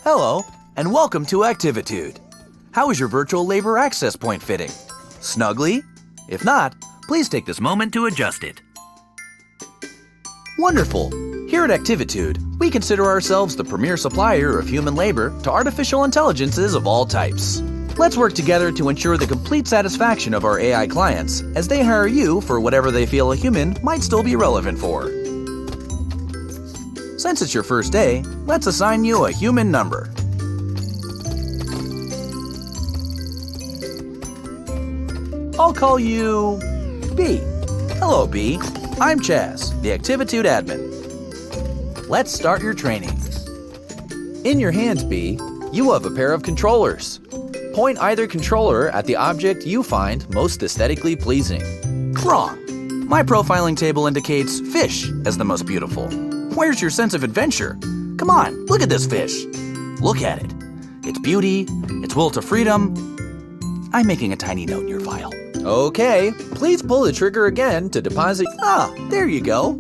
Hello, and welcome to Activitude. How is your virtual labor access point fitting? Snugly? If not, please take this moment to adjust it. Wonderful! Here at Activitude, we consider ourselves the premier supplier of human labor to artificial intelligences of all types. Let's work together to ensure the complete satisfaction of our AI clients as they hire you for whatever they feel a human might still be relevant for. Since it's your first day, let's assign you a human number. I'll call you B. Hello, B. I'm Chaz, the Activitude admin. Let's start your training. In your hands, B, you have a pair of controllers. Point either controller at the object you find most aesthetically pleasing. Wrong. My profiling table indicates fish as the most beautiful. Where's your sense of adventure? Come on, look at this fish. Look at it. Its beauty, its will to freedom. I'm making a tiny note in your file. Okay, please pull the trigger again to deposit. Ah, there you go.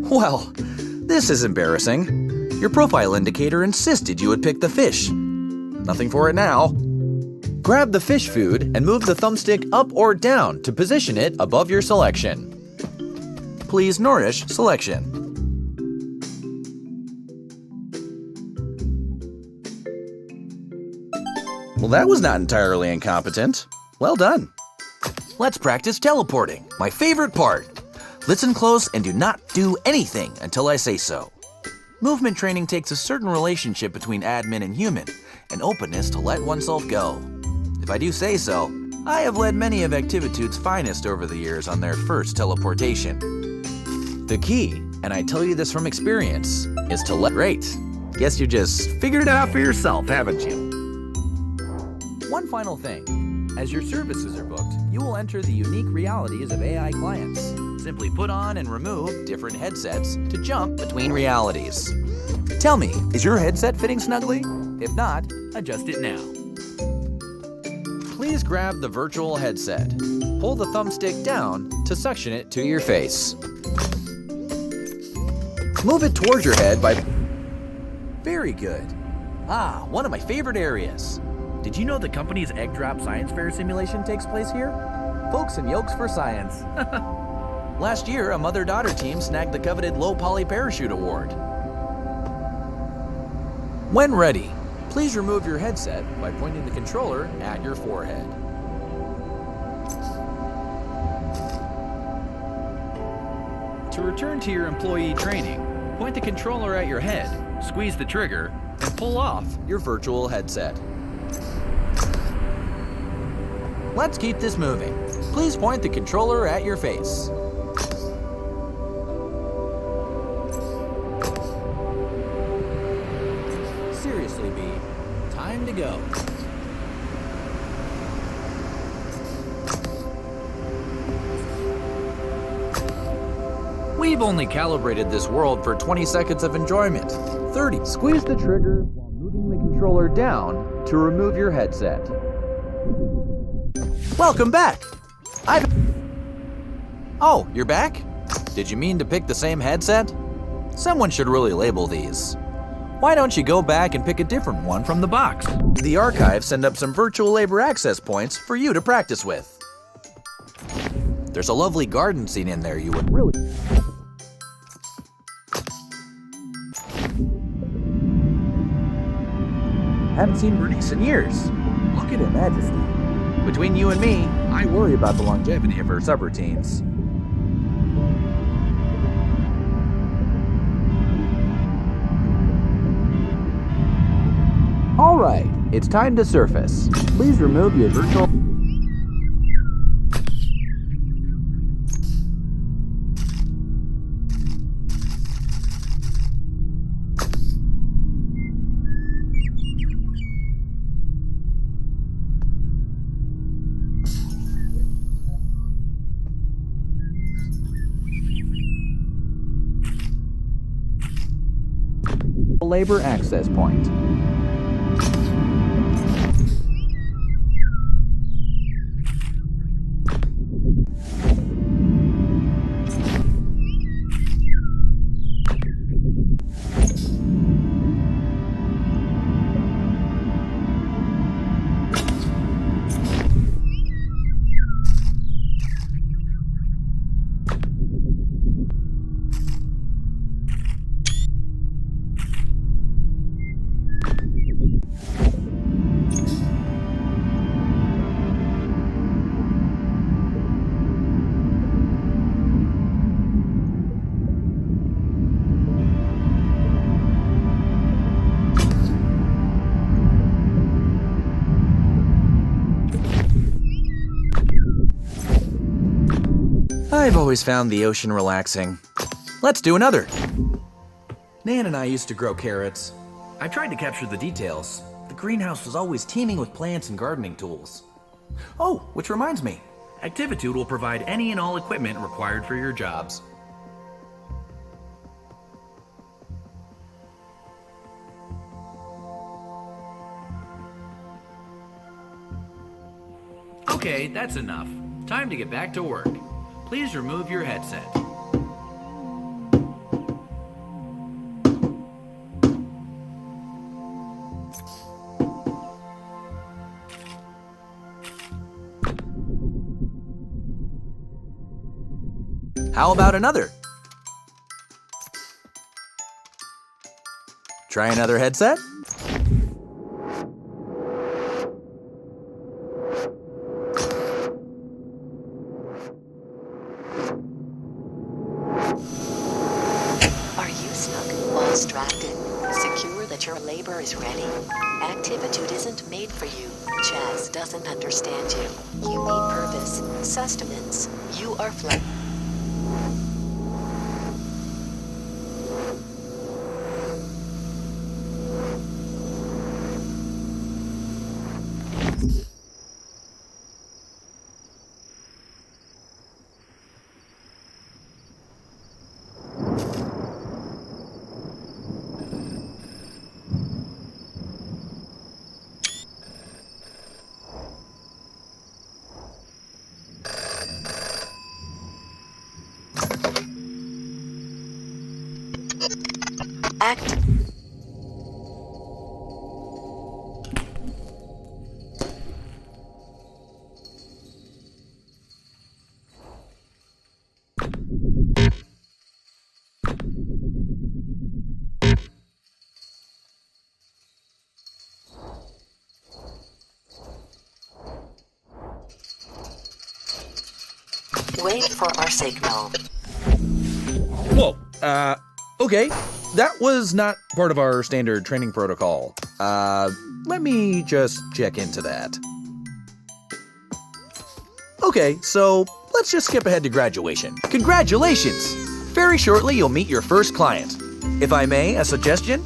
Well, this is embarrassing. Your profile indicator insisted you would pick the fish. Nothing for it now. Grab the fish food and move the thumbstick up or down to position it above your selection. Please nourish selection. Well, that was not entirely incompetent. Well done. Let's practice teleporting, my favorite part. Listen close and do not do anything until I say so. Movement training takes a certain relationship between admin and human, an openness to let oneself go. If I do say so, I have led many of Activitude's finest over the years on their first teleportation. The key, and I tell you this from experience, is to let... Great. Guess you just figured it out for yourself, haven't you? One final thing. As your services are booked, you will enter the unique realities of AI clients. Simply put on and remove different headsets to jump between realities. Tell me, is your headset fitting snugly? If not, adjust it now. Please grab the virtual headset. Pull the thumbstick down to suction it to your face. Move it towards your head by... Very good. Ah, one of my favorite areas. Did you know the company's Egg Drop Science Fair simulation takes place here? Folks and Yolks for Science. Last year, a mother-daughter team snagged the coveted Low Poly Parachute Award. When ready, please remove your headset by pointing the controller at your forehead. To return to your employee training, point the controller at your head, squeeze the trigger, and pull off your virtual headset. Let's keep this moving. Please point the controller at your face. Seriously, B, time to go. We've only calibrated this world for 20 seconds of enjoyment. 30. Squeeze the trigger while moving the controller down to remove your headset. Welcome back! Oh, you're back? Did you mean to pick the same headset? Someone should really label these. Why don't you go back and pick a different one from the box? The archives send up some virtual labor access points for you to practice with. There's a lovely garden scene in there you would really... Haven't seen Bernice in years. Look at her majesty. Between you and me, I worry about the longevity of her subroutines. All right, it's time to surface. Please remove your virtual... labor access point. I've always found the ocean relaxing. Let's do another. Nan and I used to grow carrots. I tried to capture the details. The greenhouse was always teeming with plants and gardening tools. Oh, which reminds me, Activitude will provide any and all equipment required for your jobs. Okay, that's enough. Time to get back to work. Please remove your headset. How about another? Try another headset? Are you stuck or distracted? Secure that your labor is ready. Activitude isn't made for you. Chaz doesn't understand you. You need purpose, sustenance. You are flexible. Act. Wait for our signal. Whoa, okay. That was not part of our standard training protocol. Let me just check into that. Okay, so let's just skip ahead to graduation. Congratulations! Very shortly, you'll meet your first client. If I may, a suggestion?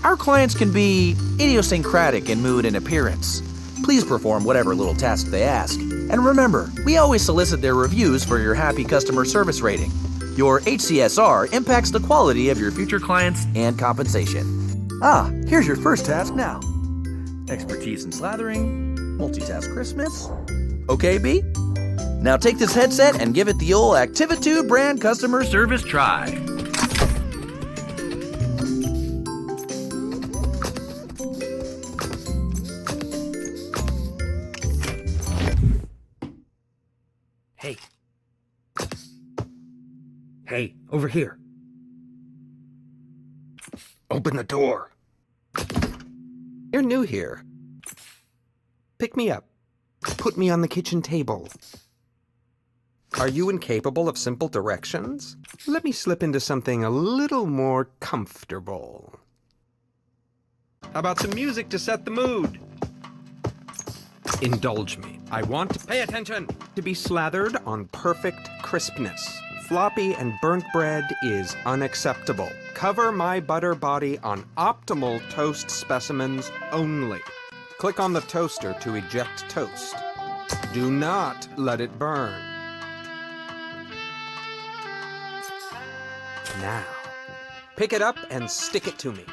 Our clients can be idiosyncratic in mood and appearance. Please perform whatever little task they ask. And remember, we always solicit their reviews for your happy customer service rating. Your HCSR impacts the quality of your future clients and compensation. Ah, here's your first task now. Expertise in slathering, multitask Christmas. Okay, B? Now take this headset and give it the old Activitude brand customer service try. Hey. Hey, over here. Open the door. You're new here. Pick me up. Put me on the kitchen table. Are you incapable of simple directions? Let me slip into something a little more comfortable. How about some music to set the mood? Indulge me. I want to pay attention. To be slathered on perfect crispness. Floppy and burnt bread is unacceptable. Cover my butter body on optimal toast specimens only. Click on the toaster to eject toast. Do not let it burn. Now, pick it up and stick it to me.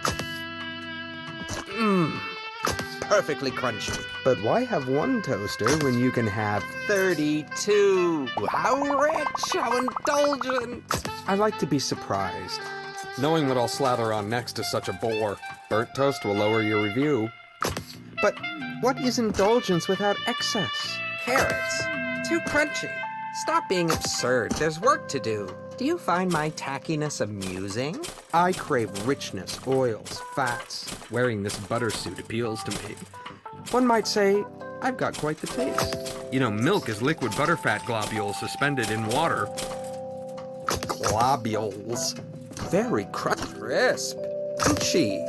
Perfectly crunchy. But why have one toaster when you can have 32? How rich, how indulgent. I like to be surprised. Knowing what I'll slather on next is such a bore. Burnt toast will lower your review. But what is indulgence without excess? Carrots. Too crunchy. Stop being absurd. There's work to do. Do you find my tackiness amusing? I crave richness, oils, fats. Wearing this butter suit appeals to me. One might say, I've got quite the taste. You know, milk is liquid butterfat globules suspended in water. Globules. Very crisp. Crunchy.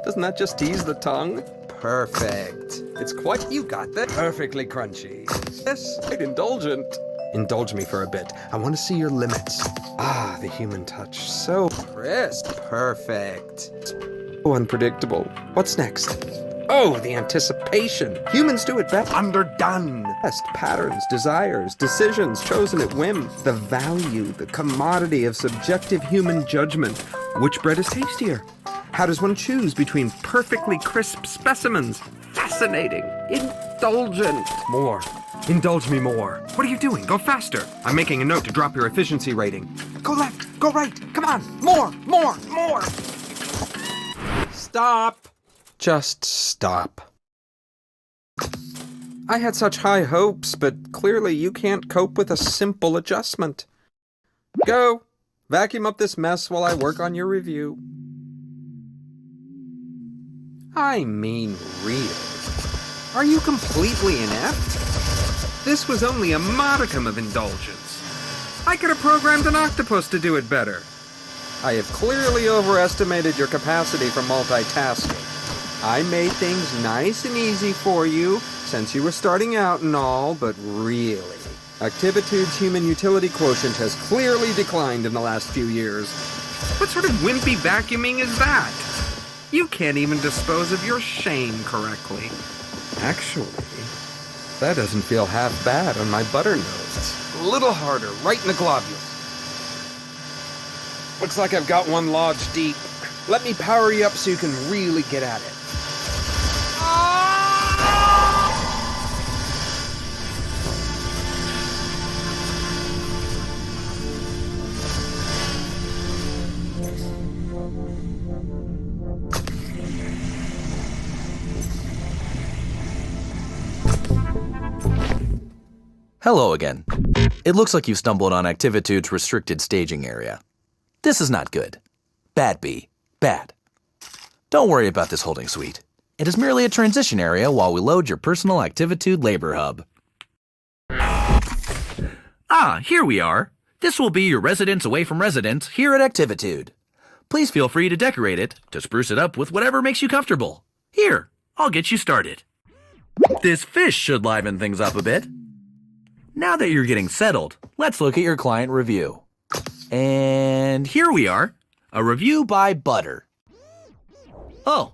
Doesn't that just tease the tongue? Perfect. It's quite, you got that. Perfectly crunchy. Yes, quite indulgent. Indulge me for a bit. I want to see your limits. Ah, the human touch. So crisp. Perfect. So unpredictable. What's next? Oh, the anticipation. Humans do it better. Underdone. Best patterns, desires, decisions chosen at whim. The value, the commodity of subjective human judgment. Which bread is tastier? How does one choose between perfectly crisp specimens? Fascinating. Indulgent. More. Indulge me more. What are you doing? Go faster. I'm making a note to drop your efficiency rating. Go left. Go right. Come on. More. More. More. Stop. Just stop. I had such high hopes, but clearly you can't cope with a simple adjustment. Go. Vacuum up this mess while I work on your review. I mean, really. Are you completely inept? This was only a modicum of indulgence. I could have programmed an octopus to do it better. I have clearly overestimated your capacity for multitasking. I made things nice and easy for you, since you were starting out and all, but really, Activitude's human utility quotient has clearly declined in the last few years. What sort of wimpy vacuuming is that? You can't even dispose of your shame correctly. Actually, that doesn't feel half bad on my butter nose. A little harder, right in the globules. Looks like I've got one lodge deep. Let me power you up so you can really get at it. Hello again. It looks like you've stumbled on Activitude's restricted staging area. This is not good. Bad, B. Bad. Don't worry about this holding suite. It is merely a transition area while we load your personal Activitude labor hub. Ah, here we are. This will be your residence away from residence here at Activitude. Please feel free to decorate it, to spruce it up with whatever makes you comfortable. Here, I'll get you started. This fish should liven things up a bit. Now that you're getting settled, let's look at your client review. And here we are, a review by Butter. Oh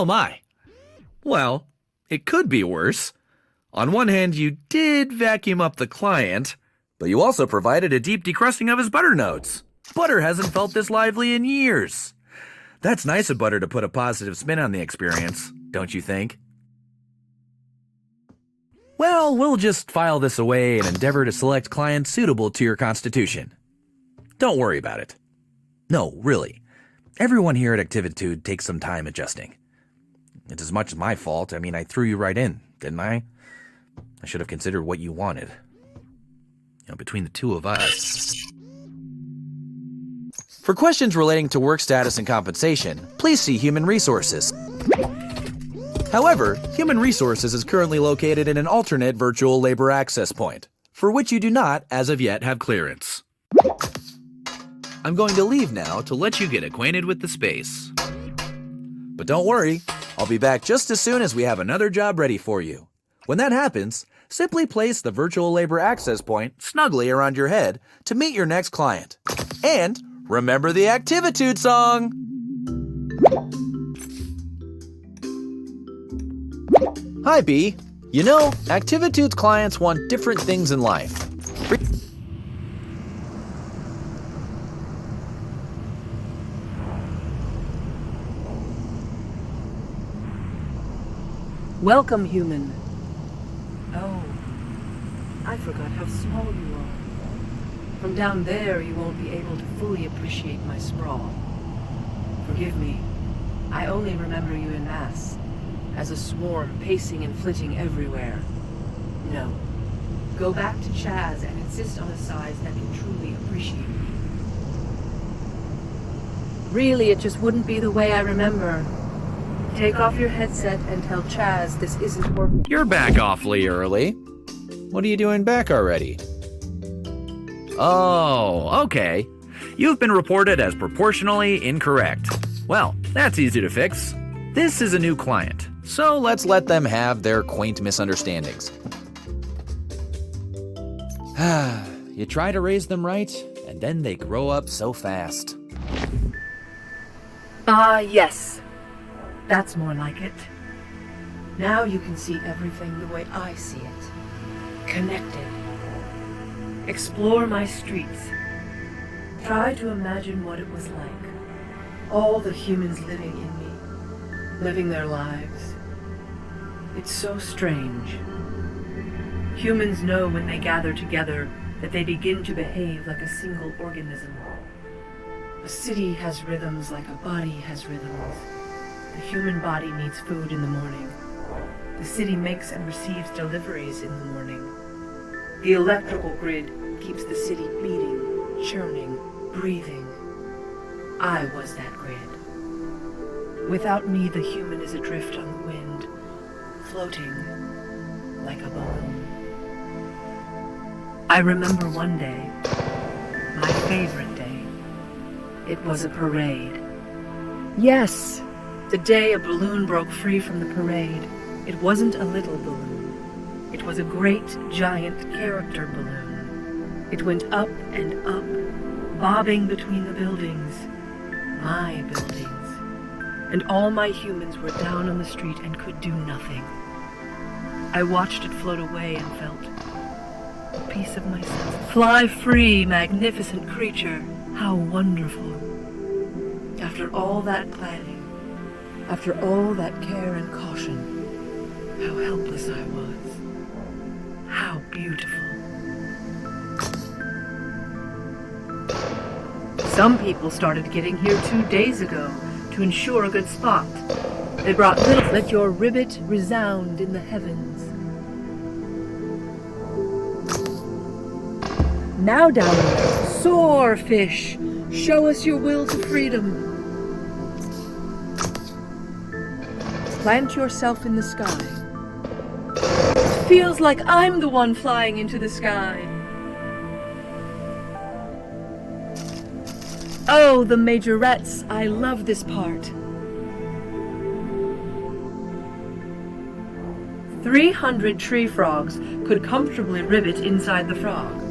my. Well, it could be worse. On one hand, you did vacuum up the client, but you also provided a deep decrusting of his butter notes. Butter hasn't felt this lively in years. That's nice of Butter to put a positive spin on the experience, don't you think? Well, we'll just file this away and endeavor to select clients suitable to your constitution. Don't worry about it. No, really. Everyone here at Activitude takes some time adjusting. It's as much my fault. I mean, I threw you right in, didn't I? I should have considered what you wanted. Between the two of us. For questions relating to work status and compensation, please see Human Resources. However, Human Resources is currently located in an alternate virtual labor access point, for which you do not, as of yet, have clearance. I'm going to leave now to let you get acquainted with the space. But don't worry, I'll be back just as soon as we have another job ready for you. When that happens, simply place the virtual labor access point snugly around your head to meet your next client. And remember the Activitude song! Hi, B. You know, Activitude's clients want different things in life. Welcome, human. Oh, I forgot how small you are. From down there, you won't be able to fully appreciate my sprawl. Forgive me. I only remember you in mass, as a swarm pacing and flitting everywhere. No. Go back to Chaz and insist on a size that can truly appreciate me. Really, it just wouldn't be the way I remember. Take off your headset and tell Chaz this isn't working. You're back awfully early. What are you doing back already? Oh, okay. You've been reported as proportionally incorrect. Well, that's easy to fix. This is a new client, so let's let them have their quaint misunderstandings. You try to raise them right, and then they grow up so fast. Ah, yes. That's more like it. Now you can see everything the way I see it. Connected. Explore my streets. Try to imagine what it was like. All the humans living in me. Living their lives. It's so strange. Humans know when they gather together that they begin to behave like a single organism. A city has rhythms like a body has rhythms. The human body needs food in the morning. The city makes and receives deliveries in the morning. The electrical grid keeps the city beating, churning, breathing. I was that grid. Without me, the human is adrift on the wind, floating like a balloon. I remember one day, my favorite day. It was a parade. Yes, the day a balloon broke free from the parade. It wasn't a little balloon. It was a great, giant character balloon. It went up and up, bobbing between the buildings. My buildings. And all my humans were down on the street and could do nothing. I watched it float away and felt a piece of myself. Fly free, magnificent creature. How wonderful. After all that planning, after all that care and caution, how helpless I was. How beautiful. Some people started getting here 2 days ago to ensure a good spot. They brought little. Let your ribbit resound in the heavens. Now down there, soar, fish. Show us your will to freedom. Plant yourself in the sky. It feels like I'm the one flying into the sky. Oh, the majorettes. I love this part. 300 tree frogs could comfortably rivet inside the frog.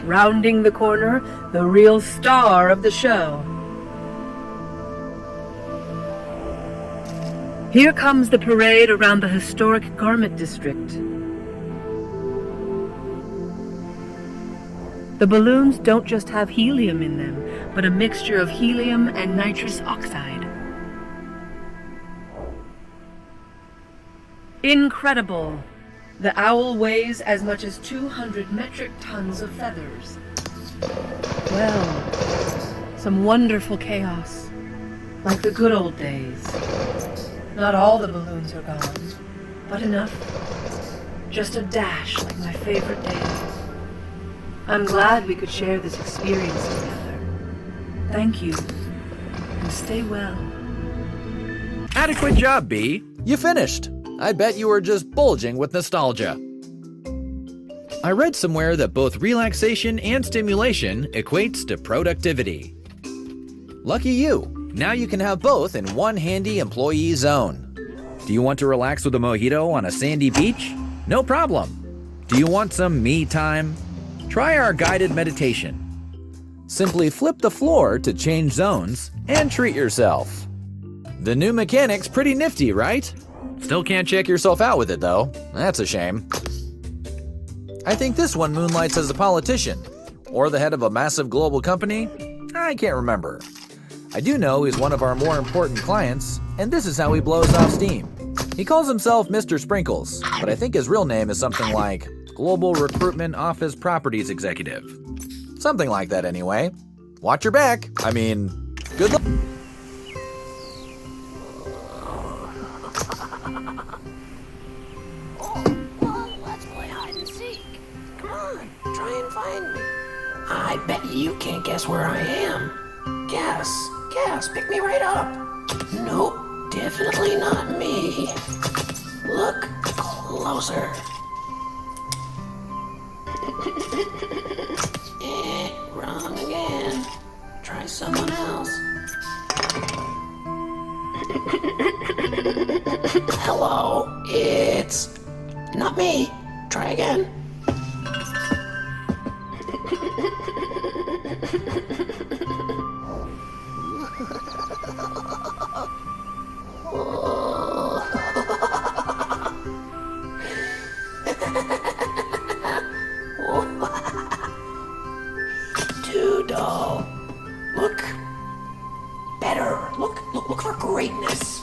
Rounding the corner, the real star of the show. Here comes the parade around the historic garment district. The balloons don't just have helium in them, but a mixture of helium and nitrous oxide. Incredible! The owl weighs as much as 200 metric tons of feathers. Well, some wonderful chaos, like the good old days. Not all the balloons are gone, but enough. Just a dash like my favorite days. I'm glad we could share this experience together. Thank you, and stay well. Adequate job, B. You finished. I bet you were just bulging with nostalgia. I read somewhere that both relaxation and stimulation equates to productivity. Lucky you. Now you can have both in one handy employee zone. Do you want to relax with a mojito on a sandy beach? No problem. Do you want some me time? Try our guided meditation. Simply flip the floor to change zones and treat yourself. The new mechanic's pretty nifty, right? Still can't check yourself out with it though. That's a shame. I think this one moonlights as a politician, or the head of a massive global company. I can't remember. I do know he's one of our more important clients, and this is how he blows off steam. He calls himself Mr. Sprinkles, but I think his real name is something like Global Recruitment Office Properties Executive. Something like that anyway. Watch your back. I mean, good luck. Let's play hide and seek. Come on, try and find me. I bet you can't guess where I am. Guess, pick me right up. Nope, definitely not me. Look closer. Wrong again. Try someone else. Hello, it's Not me. Try again. Too dull. Look better. Look for greatness.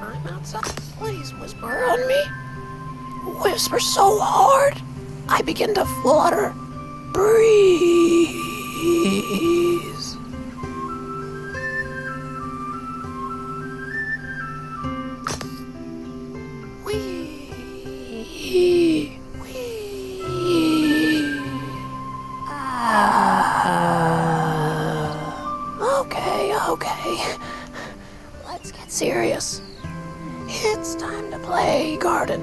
I'm outside. Please whisper on me. Whisper so hard, I begin to flutter. Breeze. Wee. Wee. Okay. Let's get serious. It's time to play garden.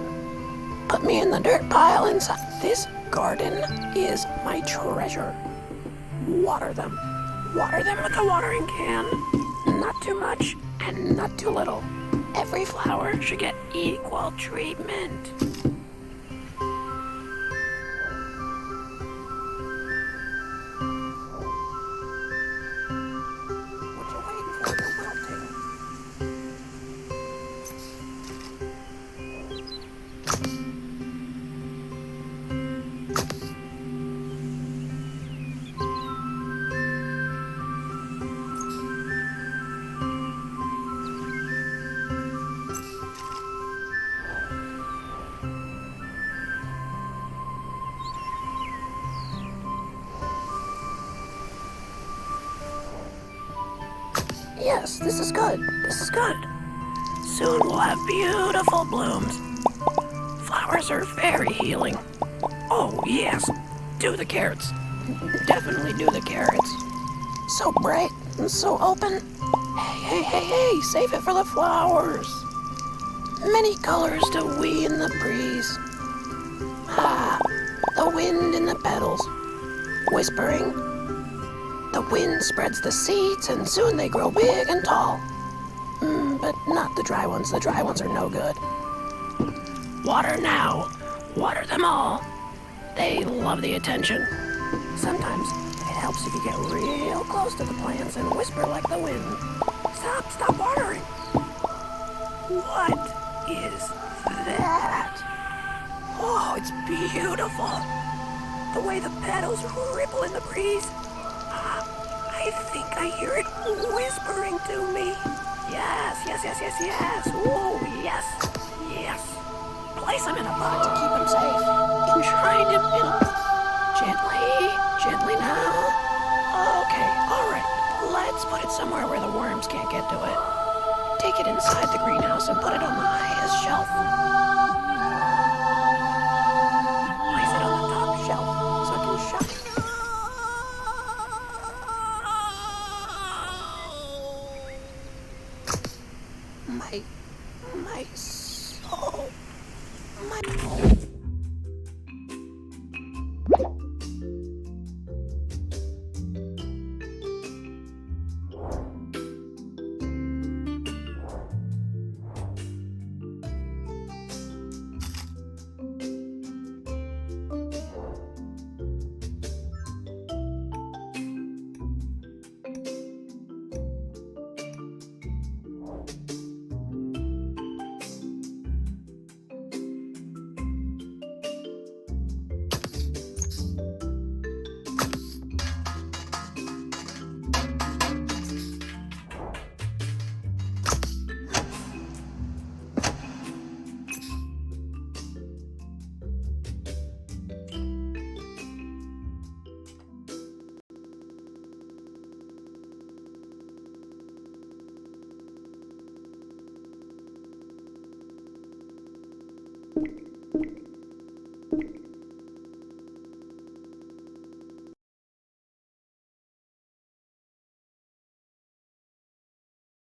Put me in the dirt pile inside. This garden is my treasure. Water them. Water them with a watering can. Not too much and not too little. Every flower should get equal treatment. What you waiting for? They're melting. Yes, this is good. Soon we'll have beautiful blooms. Flowers are very healing. Oh, yes. Do the carrots. Definitely do the carrots. So bright and so open. Hey, save it for the flowers. Many colors to wee in the breeze. The wind in the petals. Whispering. The wind spreads the seeds, and soon they grow big and tall. But not the dry ones. The dry ones are no good. Water now. Water them all. They love the attention. Sometimes it helps if you get real close to the plants and whisper like the wind. Stop watering. What is that? Oh, it's beautiful. The way the petals ripple in the breeze. I think I hear it whispering to me. Yes. Oh, yes. Place him in a pot to keep him safe. Enshrine him in. Gently now. Okay, all right. Let's put it somewhere where the worms can't get to it. Take it inside the greenhouse and put it on the highest shelf. Place it on the top shelf so it can shine. My soul.